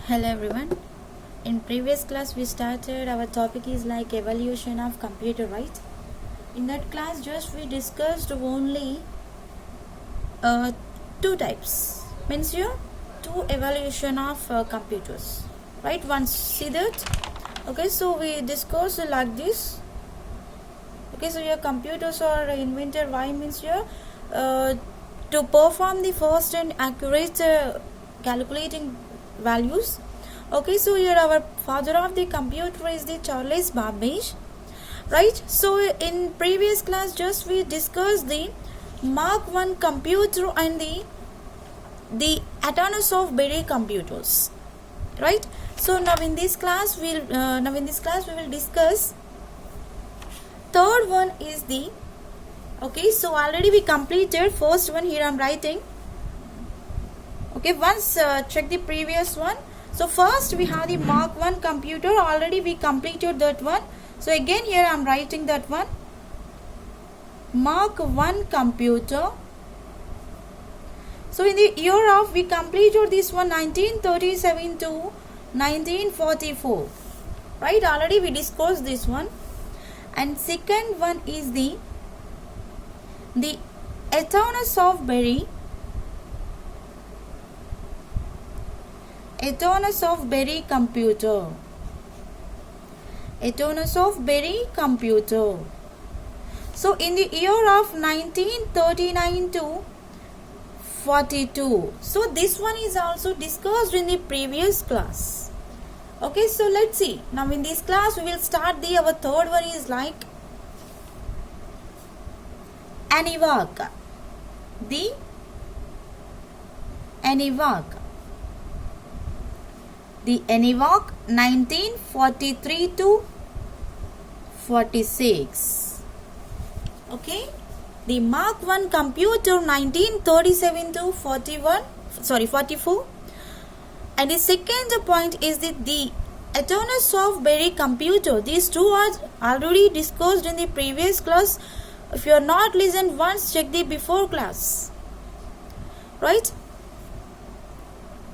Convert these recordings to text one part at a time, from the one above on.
Hello everyone. In previous class we started our topic is like evolution of computer, right? In that class just we discussed only two types. Means here two evolution of computers, right? Once see that. Okay, so we discussed like this. Okay, so your computers are invented. Why means here to perform the fast and accurate calculating values. Okay, so here our father of the computer is the Charles Babbage, right? So in previous class just we discussed the Mark 1 computer and the Atomos of Berry computers, right? So now in this class we will discuss third one is the okay. So already we completed first one. Here I am writing. Okay, once check the previous one. So first we have the Mark 1 computer. Already we completed that one. So again here I am writing that one. Mark 1 computer. So in the year of we completed this one 1937 to 1944. Right, already we discussed this one. And second one is the Atomos of Berry. Atomos of Berry computer. Atomos of Berry computer. So in the year of 1939 to 42. So this one is also discussed in the previous class. Okay, so let's see. Now in this class we will start our third one is like ENIAC. The ENIAC. The ENIAC 1943 to 46. Okay. The Mark 1 computer 1937 to 44. And the second point is the Atomos of Berry computer. These two are already discussed in the previous class. If you are not listened once, check the before class. Right?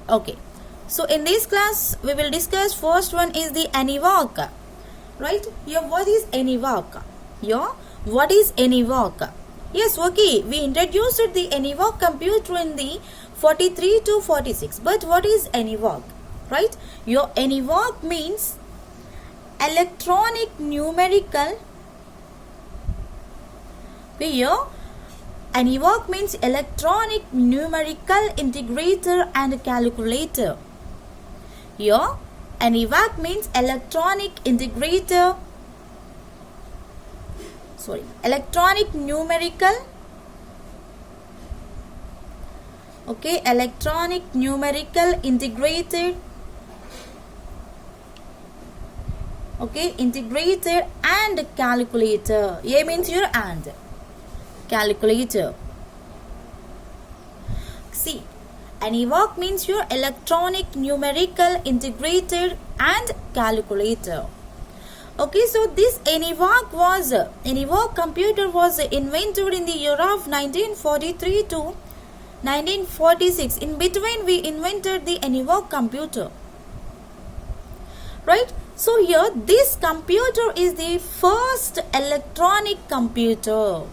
Okay. So in this class, we will discuss first one is the ENIAC. Right? Here, what is ENIAC? Here, what is ENIAC? Yes, okay. We introduced the ENIAC computer in the 43 to 46. But what is ENIAC? Right? Your ENIAC means electronic numerical. Here, ENIAC means electronic numerical integrator and calculator. Here, ENIAC means electronic integrator. Electronic numerical. Okay, electronic numerical integrated. Okay, integrated and calculator. A means your and calculator. See, ENIAC means your electronic numerical integrated and calculator. Okay, so this ENIAC computer was invented in the year of 1943 to 1946. In between we invented the ENIAC computer. Right? So here this computer is the first electronic computer.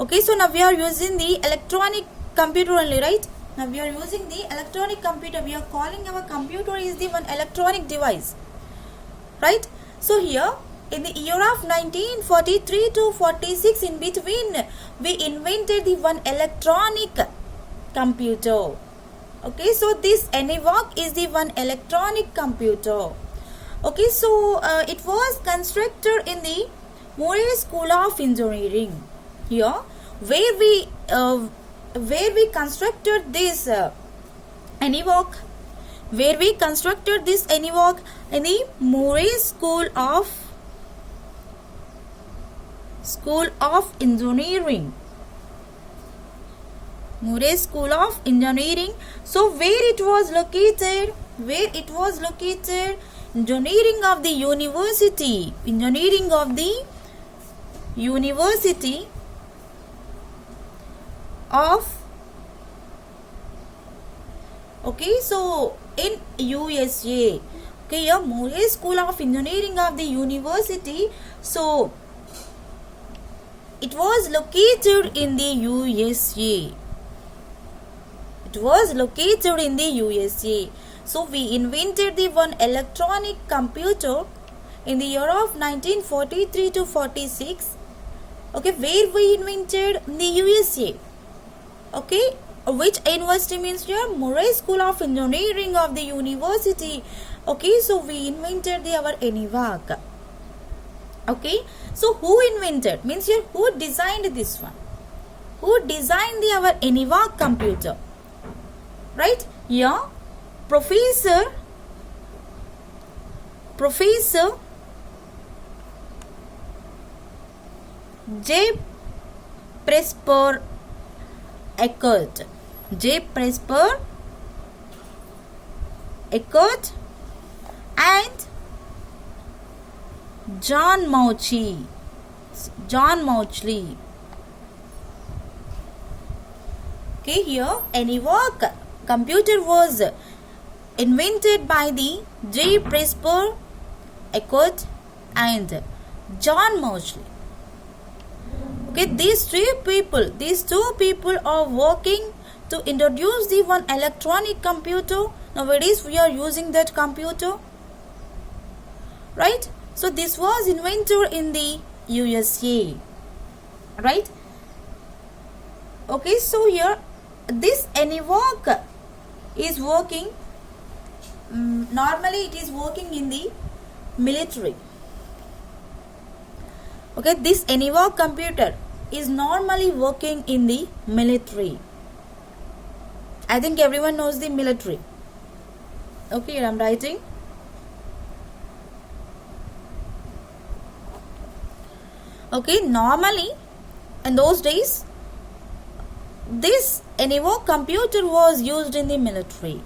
Okay, so now we are using the electronic computer only, right? Now we are using the electronic computer. We are calling our computer is the one electronic device. Right? So here in the year of 1943 to 46, in between we invented the one electronic computer. Okay, so this ENIAC is the one electronic computer. Okay, so it was constructed in the Murray School of Engineering. Here, where we constructed this ENIAC. Where we constructed this ENIAC in the Murray School of Engineering. Murray School of Engineering. So where it was located? Engineering of the University. Engineering of the University of Okay, so in USA, okay, your Murray School of Engineering of the university, so it was located in the USA. It was located in the USA. So we invented the one electronic computer in the year of 1943 to 46. Okay, where we invented in the USA. Okay, which university means here? Murray School of Engineering of the university. Okay, so we invented our ENIAC. Okay, so who invented means here who designed this one? Who designed our ENIAC computer? Right? Yeah, Professor J. Presper Eckert. J. Presper Eckert and John Mauchly. Okay, here ENIAC computer was invented by the J. Presper Eckert and John Mauchly. Okay, these two people are working to introduce the one electronic computer. Nowadays we are using that computer, right? So this was invented in the USA, right? Okay, so here this ENIAC is working, normally it is working in the military. Okay, this ENIAC computer is normally working in the military. I think everyone knows the military. Okay, here I am writing. Okay, normally in those days this ENIAC computer was used in the military,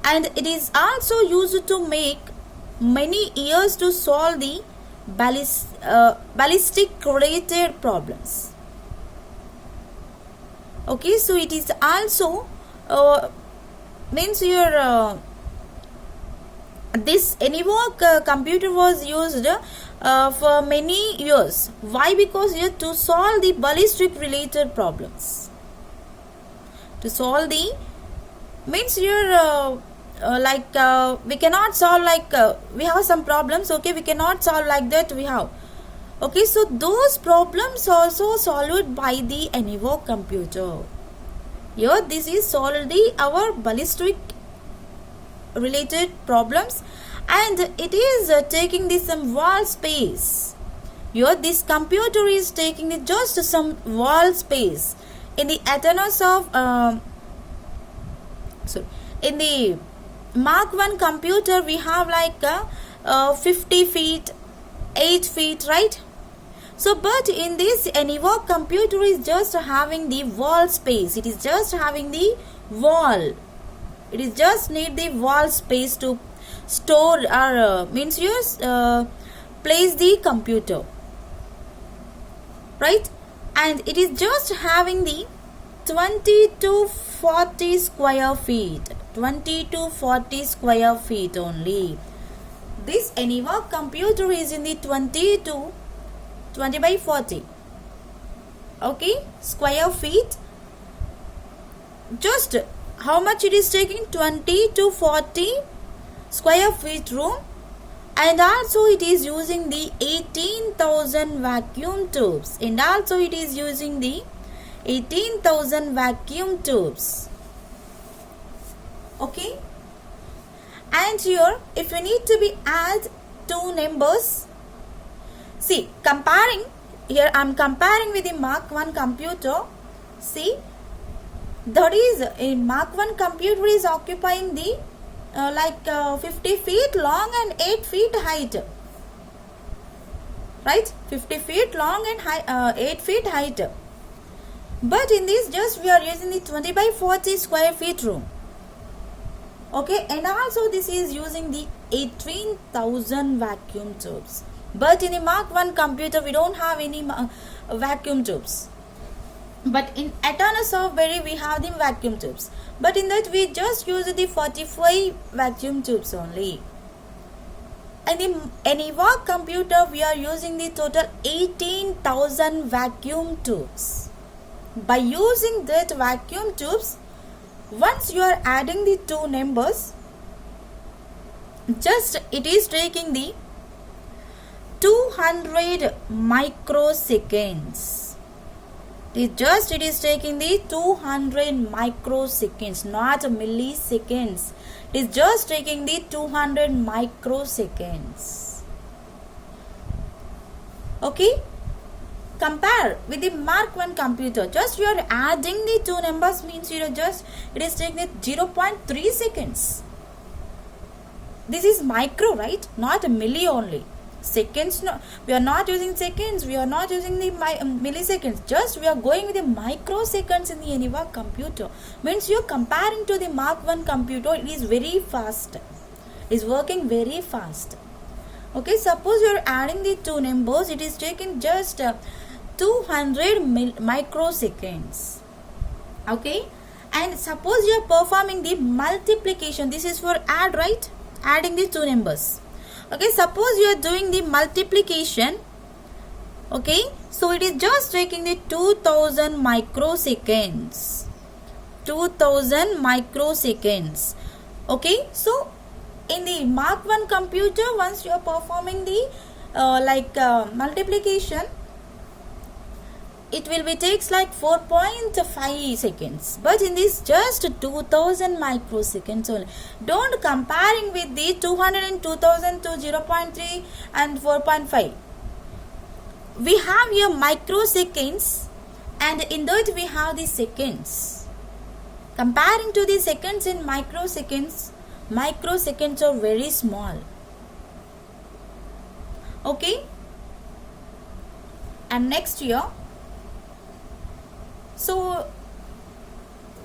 and it is also used to make many years to solve the ballistic related problems. Okay, so it is also means your this ENIAC computer was used for many years. Why? Because here to solve the ballistic related problems. To solve the means here we cannot solve like we have some problems. Okay, we cannot solve like that. We have. Okay, so those problems also solved by the ENIAC computer. Here this is solved our ballistic related problems, and it is taking this some wall space. Here this computer is taking just some wall space in the Athenos of in the Mark 1 computer we have like 50 feet, 8 feet, right? So but in this ENIAC computer is just having the wall space. It is just having the wall. It is just need the wall space to store or means use place the computer, right? And it is just having the 20 to 40 square feet. 20 to 40 square feet only. This ENIAC computer is in the 20 by 40. Okay, square feet. Just how much it is taking? 20 to 40 square feet room, and also it is using the 18,000 vacuum tubes, and also it is using the 18,000 vacuum tubes. Okay, and here if you need to be add two numbers, see comparing here I am comparing with the Mark 1 computer. See, that is in Mark 1 computer is occupying the 50 feet long and 8 feet height, right? 50 feet long and 8 feet height. But in this just we are using the 20 by 40 square feet room. Okay, and also this is using the 18,000 vacuum tubes. But in the Mark 1 computer we don't have any vacuum tubes. But in Atana software we have the vacuum tubes, but in that we just use the 45 vacuum tubes only. And in EVOC computer we are using the total 18,000 vacuum tubes. By using that vacuum tubes, once you are adding the two numbers, just it is taking the 200 microseconds. It is taking the 200 microseconds, not milliseconds. It is just taking the 200 microseconds. Okay? Compare with the Mark 1 computer. Just you are adding the two numbers means it is taking the 0.3 seconds. This is micro, right? Not a milli only. Seconds, no, we are not using seconds, we are not using the milliseconds, just we are going with the microseconds in the EVOC computer. Means you are comparing to the Mark 1 computer, it is very fast, it is working very fast. Okay, suppose you are adding the two numbers, it is taking just 200 microseconds. Okay, and suppose you are performing the multiplication, this is for add, right? Adding the two numbers. Okay, suppose you are doing the multiplication. Okay, so it is just taking the 2000 microseconds. 2000 microseconds. Okay, so in the Mark 1 computer, once you are performing the multiplication, it will be takes like 4.5 seconds, but in this just 2000 microseconds only. Don't comparing with the 200 and 2000 to 0.3 and 4.5. We have here microseconds, and in that we have the seconds. Comparing to the seconds in microseconds are very small. Okay, and next here, so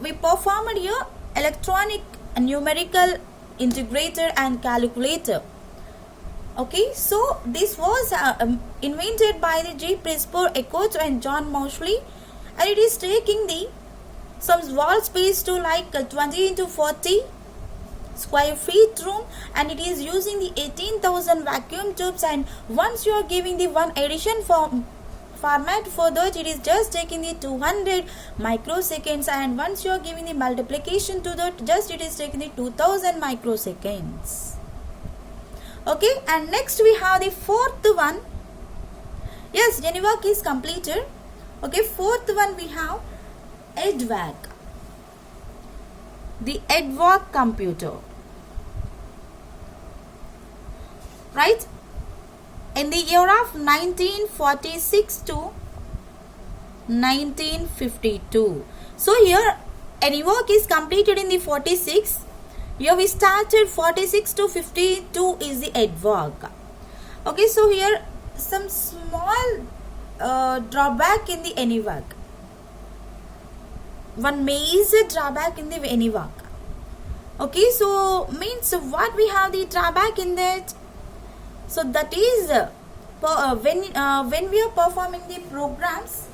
we performed here electronic numerical integrator and calculator. Okay, so this was invented by the J. Presper Eckert and John Mauchly, and it is taking the some wall space to like 20 into 40 square feet room, and it is using the 18,000 vacuum tubes. And once you are giving the one addition format for that, it is just taking the 200 microseconds, and once you are giving the multiplication to that, just it is taking the 2000 microseconds. Okay, and next we have the fourth one. Yes, EVOC is completed. Okay, fourth one we have EDVAC, the EDVAC computer, right? In the year of 1946 to 1952. So here EVOC is completed in the 46. Here we started 46 to 52 is the EDVAC. Okay, so here some small drawback in the EDVAC. One major drawback in the EDVAC. Okay, so means what we have the drawback in that. So that is when we are performing the programs.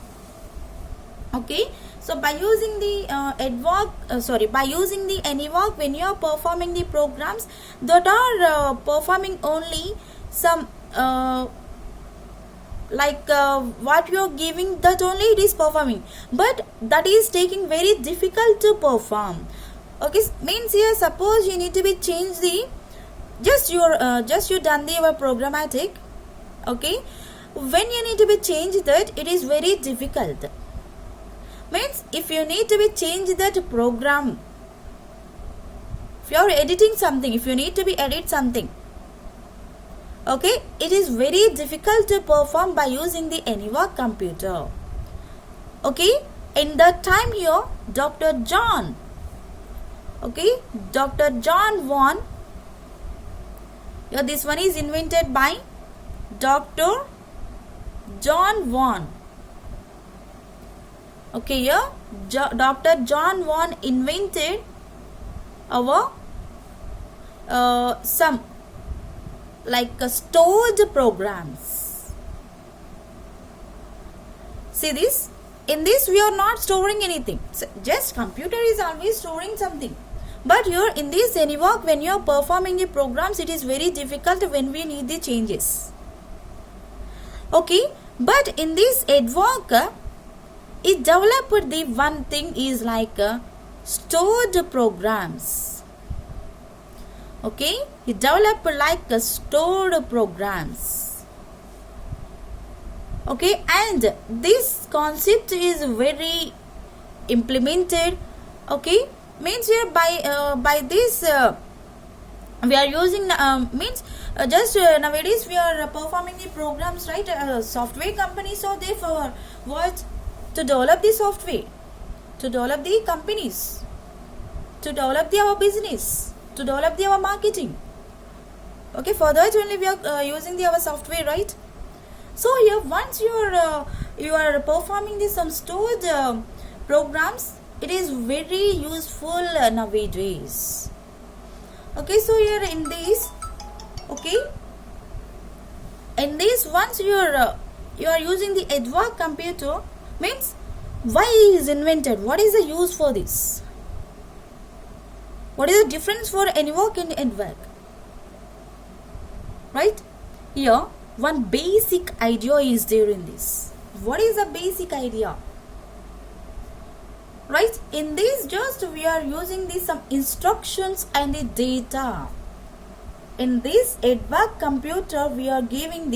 Okay, so by using the by using the EDVAC, when you are performing the programs that are performing only some what you are giving, that only it is performing, but that is taking very difficult to perform. Okay, means here suppose you need to be change the just you done your programmatic. Okay, when you need to be change that, it is very difficult. Means if you need to be change that program, if you are editing something, if you need to be edit something, okay, it is very difficult to perform by using the EDVAC computer. Okay, in that time here Dr. John Vaughan. Here this one is invented by Dr. John Vaughan. Okay, here Dr. John Vaughan invented our some stored programs. See this, in this we are not storing anything. So just computer is always storing something. But here in this AnyWork, when you are performing the programs, it is very difficult when we need the changes. Okay, but in this AdWork, it developed the one thing is like stored programs. Okay, it developed like stored programs. Okay, and this concept is very implemented. Okay, means here by this we are using nowadays we are performing the programs, right? Software companies, so they for what, to develop the software, to develop the companies, to develop our business, to develop our marketing. Okay, for that only we are using our software, right? So here once you are performing some stored programs, it is very useful nowadays. Okay, so here in this, okay, in this once you are using the AdWork computer, means why is invented, what is the use for this, what is the difference for AnyWork and AdWork, right? Here one basic idea is there in this. What is the basic idea? Right, in this just we are using some instructions and the data. In this AdWork computer we are giving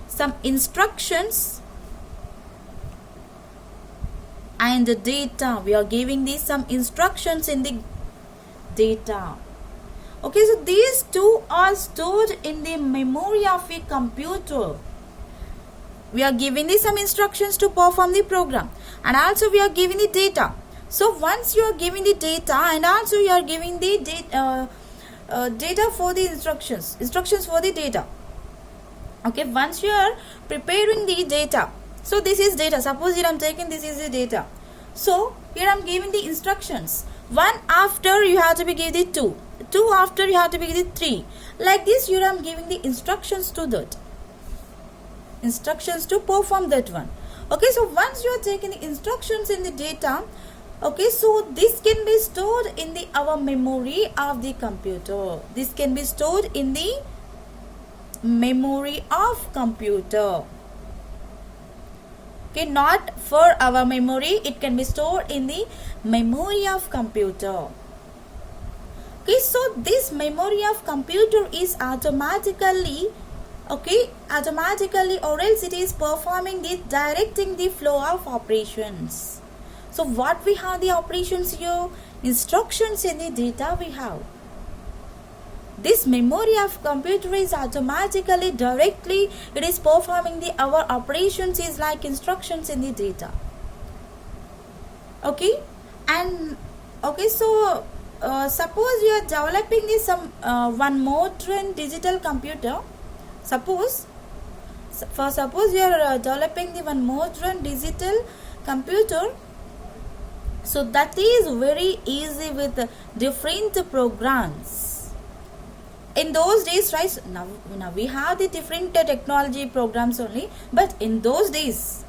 some instructions and the data. We are giving some instructions in the data. Okay, so these two are stored in the memory of a computer. We are giving some instructions to perform the program, and also we are giving the data. So once you are giving the data, and also you are giving the data for the instructions for the data. Okay, once you are preparing the data, so this is data. Suppose here I am taking this is the data. So here I am giving the instructions. One after you have to be give the 2. 2 after you have to be give the 3. Like this here I am giving the instructions to that. Instructions to perform that one. Okay, so once you are taking the instructions in the data, okay, so this can be stored in our memory of the computer. This can be stored in the memory of computer. Okay, not for our memory, it can be stored in the memory of computer. Okay, so this memory of computer is automatically or else it is performing directing the flow of operations. So what we have the operations here, instructions in the data we have. This memory of computer is automatically directly it is performing our operations is like instructions in the data. Okay, and okay, so suppose you are developing some one modern digital computer. Suppose you are developing one modern digital computer. So that is very easy with different programs. In those days, right, now we have the different technology programs only, but in those days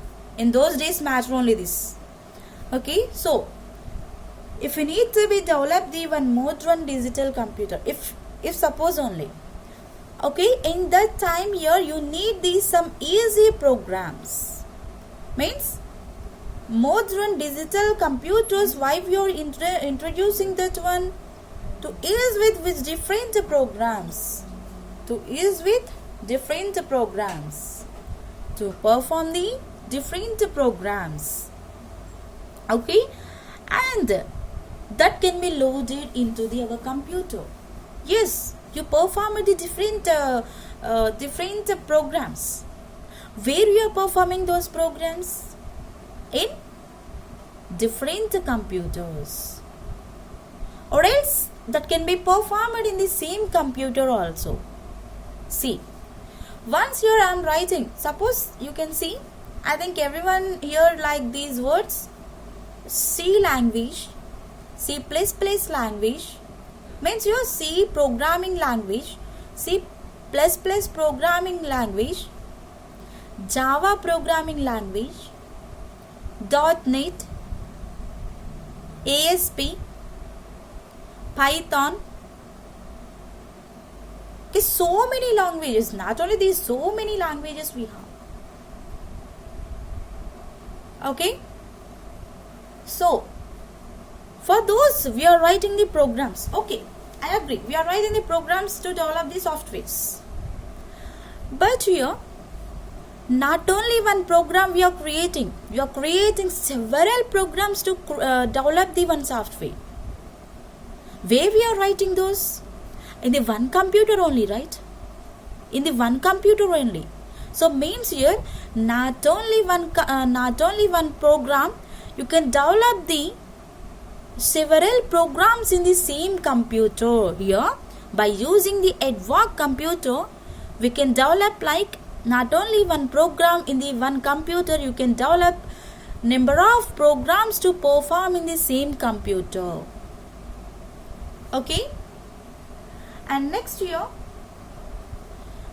matter only this. Okay, so if you need to be develop one modern digital computer, if suppose only, okay, in that time here you need some easy programs. Means modern digital computers, why we are introducing that one? To ease with different programs. To ease with different programs. To perform the different programs. Okay, and that can be loaded into our computer. Yes, you perform the different programs. Where you are performing those programs? In different computers, or else that can be performed in the same computer also. See, once here I am writing, suppose you can see, I think everyone here like these words, C language, C++ language, means your C programming language, C++ programming language, Java programming language, .NET, ASP, Python. Okay, so many languages. Not only these, so many languages we have. Okay. So, for those we are writing the programs. Okay, I agree. We are writing the programs to develop the softwares. But here, not only one program we are creating several programs to develop the one software. Where we are writing those? In the one computer only, right? In the one computer only. So means here, not only one program, you can develop the several programs in the same computer. Here, by using the Edward computer, we can develop like not only one program in the one computer, you can develop number of programs to perform in the same computer. Okay. And next here,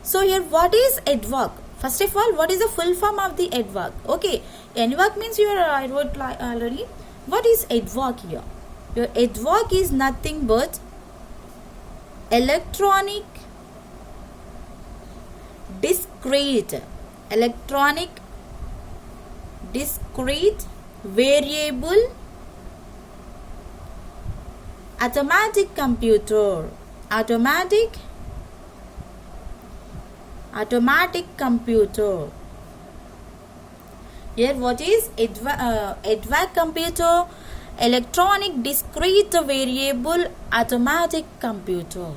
so here what is Edward? First of all, what is the full form of the Edward? Okay, Edward means I wrote already. What is Edward here? Your Edward is nothing but electronic discrete variable automatic computer. Automatic computer. Here what is EDVAC computer? Electronic discrete variable automatic computer.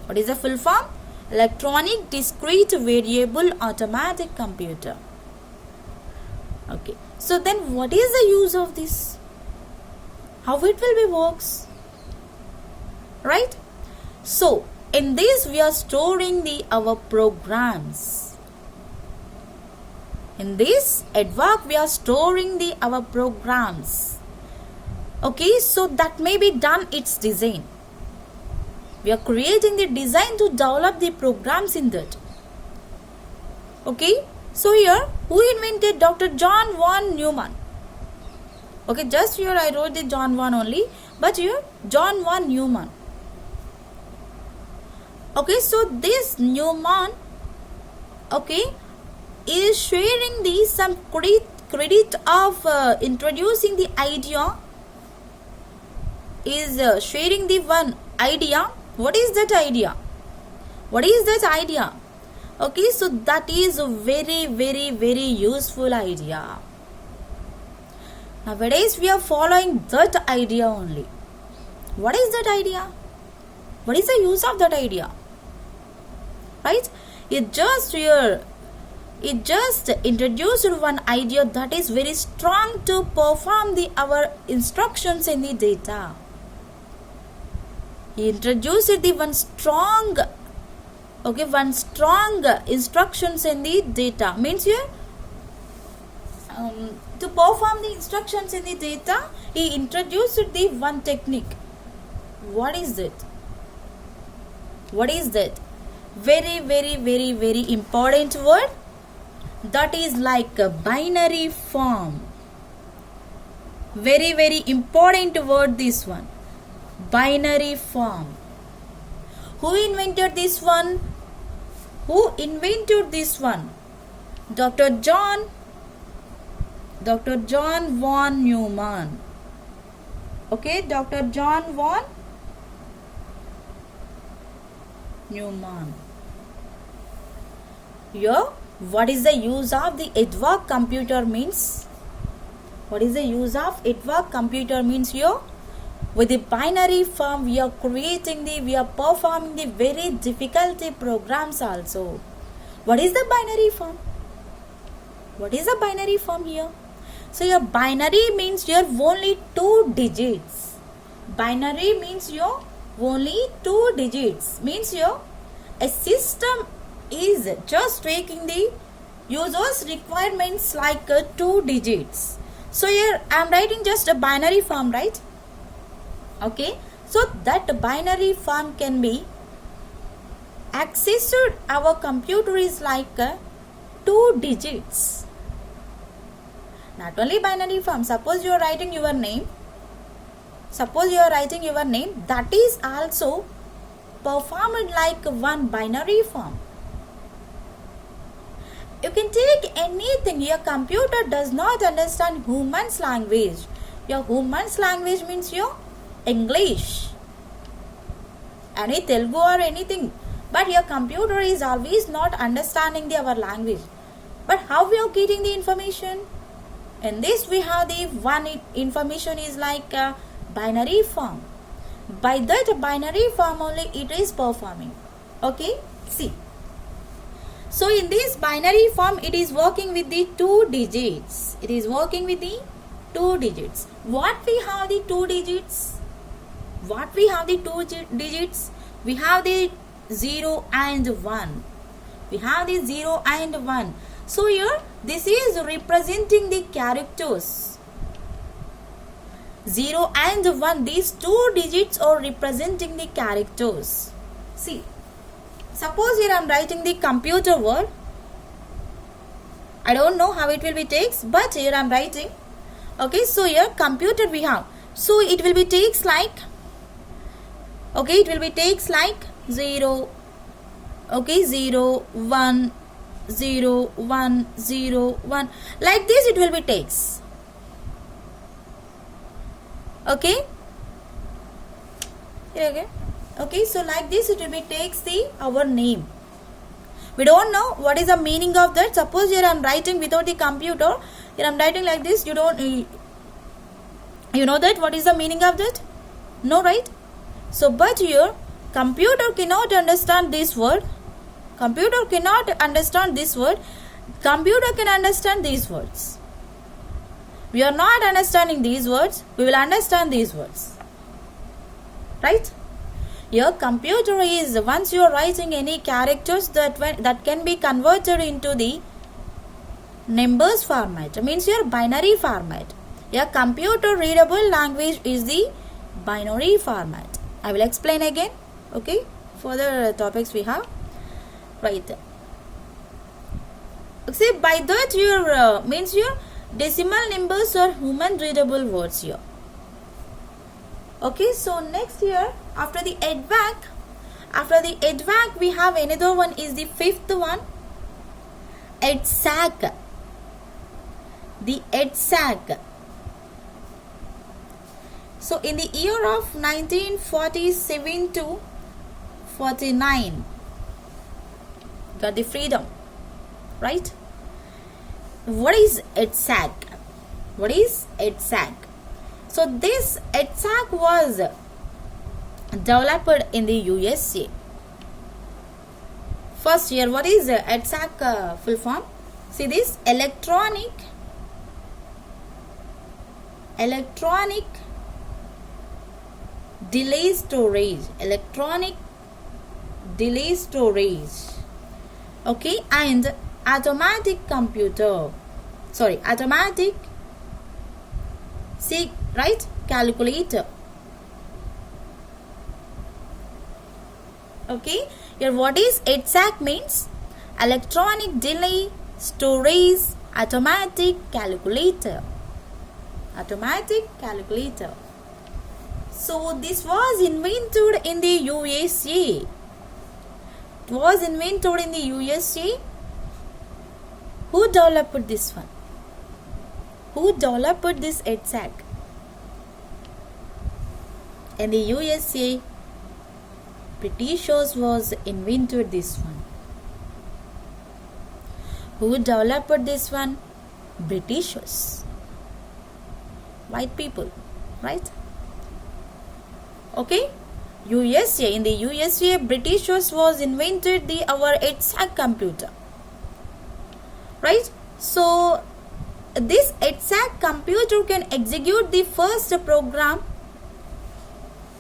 What is the full form? Electronic discrete variable automatic computer. Okay. So then what is the use of this? How it will be works? Right? So, in this we are storing our programs. In this Edward we are storing our programs. Okay, so that may be done its design. We are creating the design to develop the programs in that. Okay, so here who invented? Dr. John von Neumann. Okay, just here I wrote the John von only, but here John von Neumann. Okay, so this Neumann, okay, is sharing some credit of introducing the idea. Is sharing the one idea. What is that idea? What is that idea? Okay, so that is a very, very, very useful idea. Nowadays we are following that idea only. What is that idea? What is the use of that idea? Right? It just introduced one idea that is very strong to perform our instructions in the data. He introduced the one strong instructions in the data. Means here to perform the instructions in the data, he introduced the one technique. What is it? What is that? Very, very, very, very important word. That is like a binary form. Very, very important word, this one. Binary form. Who invented this one? Who invented this one? Dr. John von Neumann. Okay, Dr. John von Neumann. Here, what is the use of the Edward computer means? What is the use of Edward computer means here? With the binary form, we are performing the very difficult programs also. What is the binary form? What is the binary form here? So your binary means here only 2 digits. Binary means here only 2 digits. Means here a system is just taking the user's requirements like 2 digits. So here I am writing just a binary form, right? Okay, so that binary form can be accessed. Our computer is like 2 digits. Not only binary form. Suppose you are writing your name. That is also performed like one binary form. You can take anything. Your computer does not understand human's language. Your human's language means your English, any Telugu or anything. But your computer is always not understanding our language. But how we are getting the information? In this we have the one information is like a binary form. By that binary form only it is performing. Okay, see. So in this binary form it is working with the 2 digits. What we have the 2 digits? We have the 0 and 1. So here this is representing the characters. 0 and 1, these 2 digits are representing the characters. See, suppose here I am writing the computer word. I don't know how it will be takes, but here I am writing. Okay, so here computer we have. So it will be takes like, 0, 0, 1, 0, 1, 0, 1. Like this it will be takes. Okay. Okay, so like this it will be takes our name. We don't know what is the meaning of that. Suppose here I am writing without the computer. Here I am writing like this. You know that what is the meaning of that? No, right? So but here computer cannot understand this word. Computer can understand these words. We are not understanding these words. We will understand these words. Right? Your computer is, once you are writing any characters that can be converted into the numbers format, means your binary format. Your computer readable language is the binary format. I will explain again. Okay? Further topics we have. Right. See, by that your means your decimal numbers are human readable words here. Okay, so next here after the EDVAC we have another one is the 5th one, EDSAC. The EDSAC. So in the year of 1947 to 49 got the freedom, right? What is EDSAC? So this EDSAC was developed in the USA. First here, what is EDSAC full form? See this, electronic delay storage. Okay, and automatic calculator. Okay, here what is EDSAC means? Electronic delay storage automatic calculator. So this was invented in the USA. Who developed this one? Who developed this EDSAC? In the USA, Britishers was invented this one. Who developed this one? Britishers. White people, right? Okay. USA, in the USA, Britishers was invented our EDSAC computer. Right? So this EDSAC computer can execute the first program.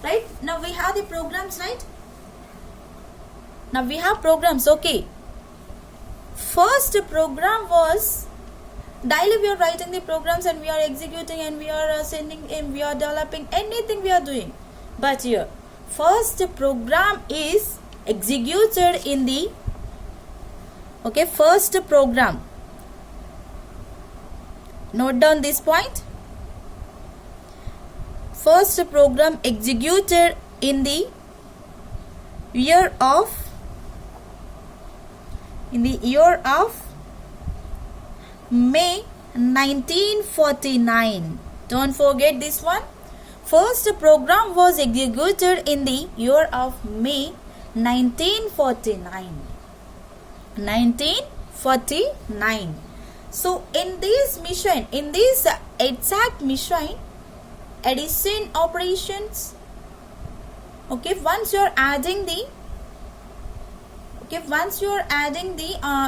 Right? Now we have the programs, right? Now we have programs, okay. First program was, daily we are writing the programs and we are executing and we are sending in, we are developing, anything we are doing. But here, first program is executed in the, okay, first program Note down this point. First program executed in the year of May 1949. Don't forget this one. First program was executed in the year of May 1949. 1949. So in this mission, in this exact mission, addition operations, okay, once you're adding the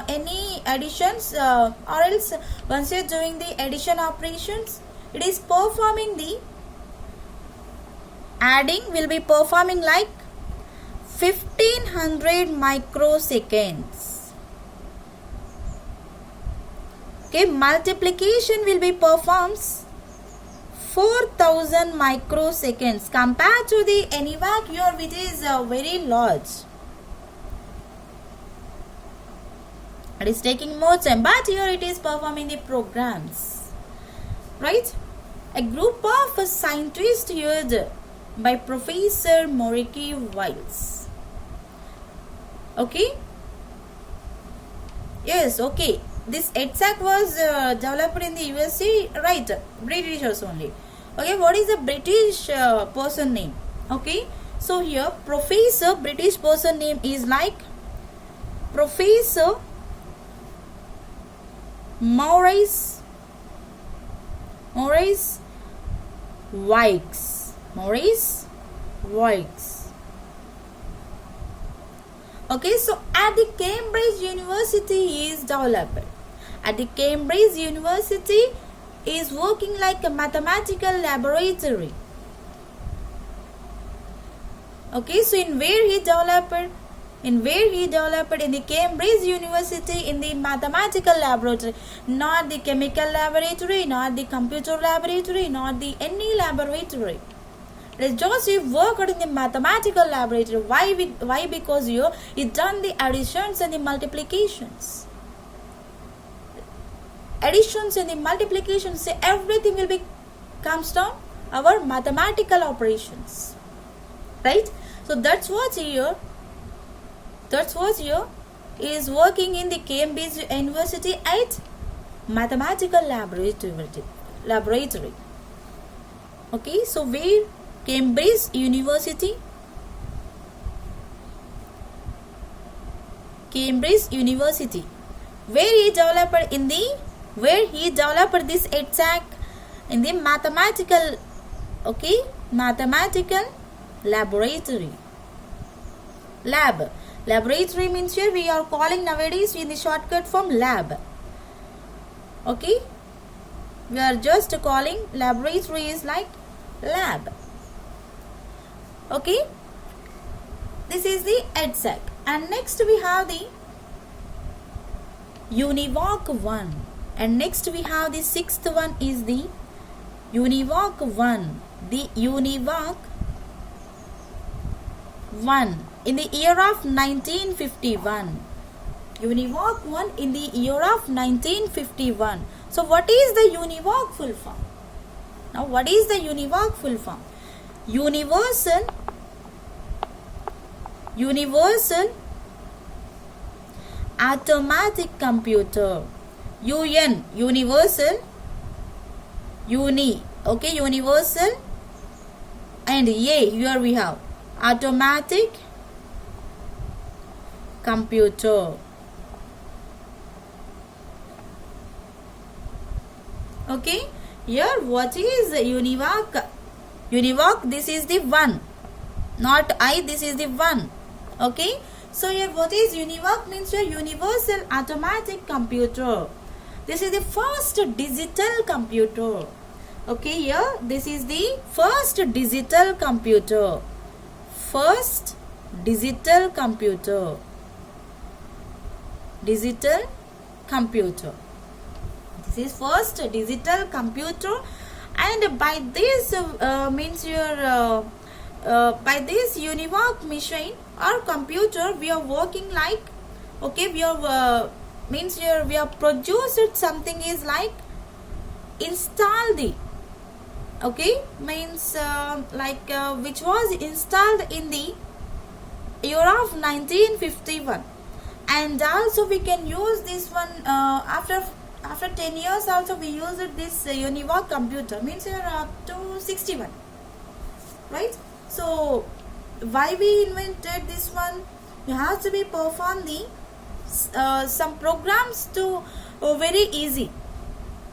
any additions or else once you're doing the addition operations, it is performing the adding will be performing like 1500 microseconds. Okay, multiplication will be performs 4000 microseconds compared to the ANIVAC here, which is very large. It is taking more time, but here it is performing the programs, right? A group of scientists used by Professor Moriki Wiles. Okay? Yes, okay. This EDSAC was developed in the USA, right? Britishers only. Okay, what is the British person name? Okay, so here Professor, British person name is like Professor Maurice Wilkes. Okay, so at the Cambridge University is developed. At the Cambridge University is working like a mathematical laboratory. Okay, so in where he developed? In the Cambridge University, in the mathematical laboratory, not the chemical laboratory, not the computer laboratory, not the any laboratory. Joseph worked in the mathematical laboratory. Why? Because you done the additions and the multiplications. Additions and the multiplications, say everything will be comes down our mathematical operations, right? So that's what here is working in the Cambridge University at mathematical laboratory. Okay, so where Cambridge University, where he developed this EDSAC in the mathematical laboratory. Laboratory means here we are calling nowadays in the shortcut form lab. Okay, we are just calling laboratory is like lab. Okay, this is the EDSAC, and next we have the UNIVOC 1, and next we have the sixth one is the UNIVOC 1. The UNIVOC 1 in the year of 1951. UNIVOC 1 in the year of 1951. So what is the UNIVOC full form? Now what is the UNIVOC full form? Universal Automatic Computer. UN, universal, universal, and A, here we have automatic computer. Okay, here what is UNIVOC? UNIVOC, this is the 1, not I, this is the 1. Okay, so here what is UNIVOC means your Universal Automatic Computer. This is the first digital computer. Okay, here this is the first digital computer. First digital computer. Digital computer. This is first digital computer, and by this means your by this UNIVOC machine or computer we are working like, okay, we are means here we have produced something is like installed the, okay, means which was installed in the year of 1951, and also we can use this one after 10 years also we use this UNIVAC computer, means you're up to 61, right? So why we invented this one? You have to be perform the some programs to very easy,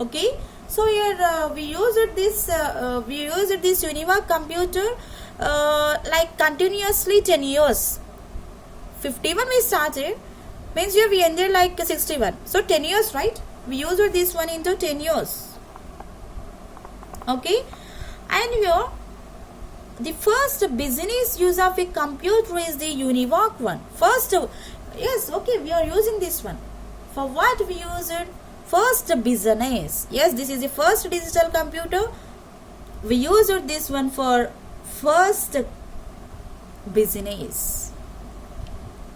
okay? So here we used this UNIVAC computer like continuously 10 years. 51 we started, means here we ended like 61, so 10 years, right? We used this one into 10 years, okay? And here the first business use of a computer is the UNIVAC one. First, yes, okay, we are using this one. For what we use it? First business. Yes, this is the first digital computer. We used this one for first business.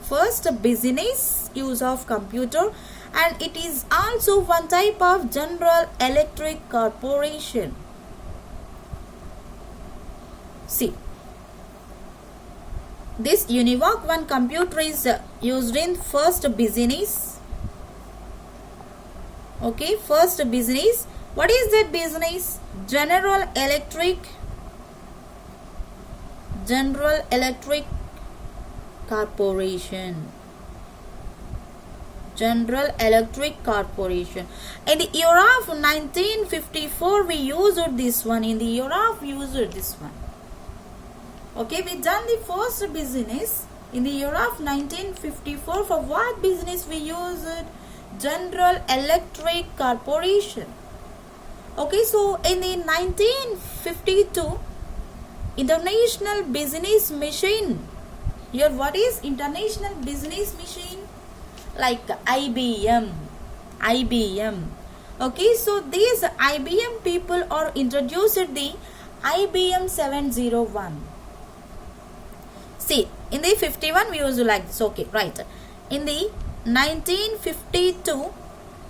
First business use of computer, and it is also one type of General Electric Corporation. See, this UNIVAC one computer is used in first business. Okay, first business. What is that business? General Electric Corporation. General Electric Corporation. In the year of 1954, we used this one. In the year of used this one. Okay, we done the first business in the year of 1954. For what business we used? General Electric Corporation. Okay, so in the 1952, International Business Machine. Here, what is International Business Machine? Like IBM. Okay, so these IBM people are introduced the IBM 701. See, in the 51 we used like this. Okay, right. In the 1952,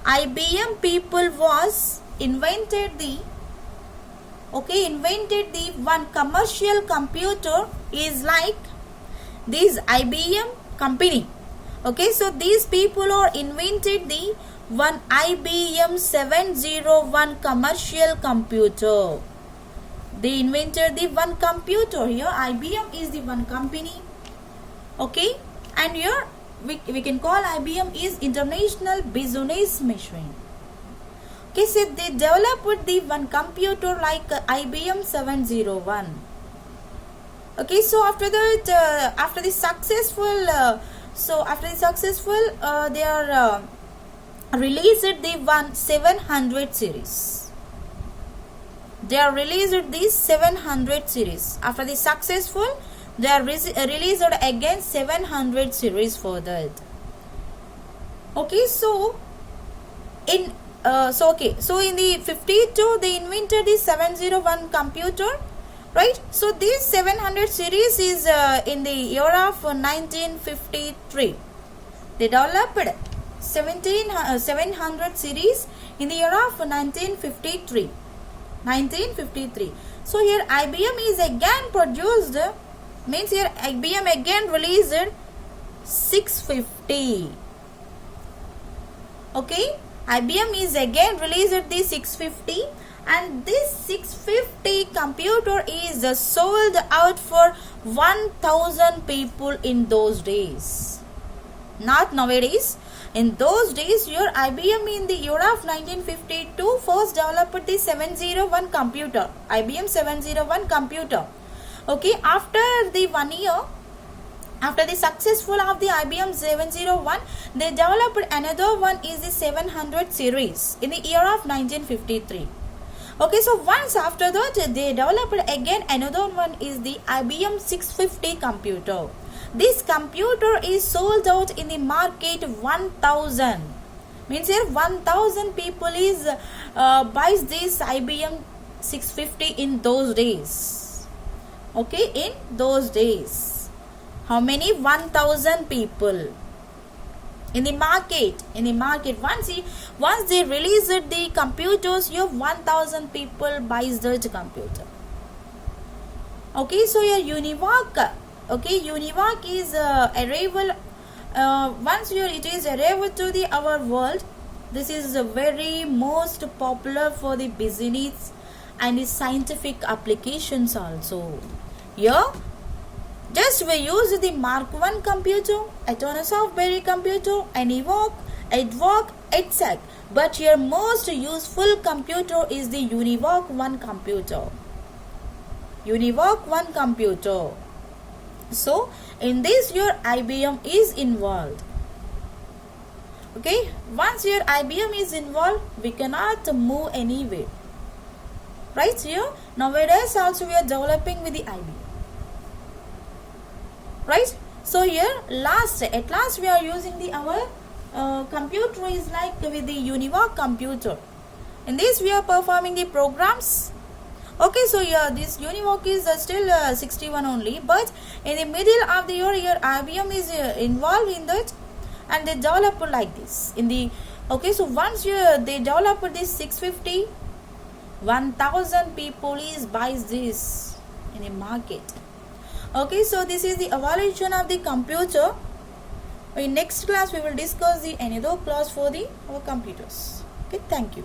IBM people was invented the one commercial computer is like this IBM company. Okay, so these people are invented the one IBM 701 commercial computer. They invented the one computer. Here IBM is the one company. Okay, and here we can call IBM is International Business Machine. Okay, so they developed the one computer like IBM 701. Okay, so after that, after the successful they are released the one 700 series. They are released this 700 series. After the successful, they are released again 700 series for that. Okay, so in the 52 they invented the 701 computer, right? So this 700 series is in the year of 1953. They developed 700 series in the year of 1953. So here IBM is again produced, means here IBM again released 650. Okay, IBM is again released the 650, and this 650 computer is sold out for 1000 people in those days. Not nowadays. In those days, your IBM in the year of 1952 first developed the 701 computer, IBM 701 computer. Okay, after the 1 year, after the successful of the IBM 701, they developed another one is the 700 series in the year of 1953. Okay, so once after that, they developed again another one is the IBM 650 computer. This computer is sold out in the market 1000. Means here 1000 people is buys this IBM 650 in those days. Okay, in those days. How many? 1000 people. in the market. Once they release it, the computers, you have 1000 people buys that computer. Okay, so your UNIVAC, okay, UNIVAC is arrival, once it is arrived to the our world. This is the very most popular for the business and the scientific applications also. Here just we use the Mark 1 computer, Atomic Berry computer, and EDVOC, etc. But your most useful computer is the UNIVAC 1 computer. UNIVAC 1 computer. So in this your IBM is involved. Okay, once your IBM is involved, we cannot move anywhere. Right here, nowadays also we are developing with the IBM. Right, so here at last we are using the our computer is like with the UNIVAC computer. In this we are performing the programs. Okay, so here this UNIVAC is still 61 only, but in the middle of the year your IBM is involved in that, and they develop like this in the. Okay, so once they develop this 650, 1000 people is buys this in the market. Okay, so this is the evaluation of the computer. In next class we will discuss the another class for the our computers. Okay, thank you.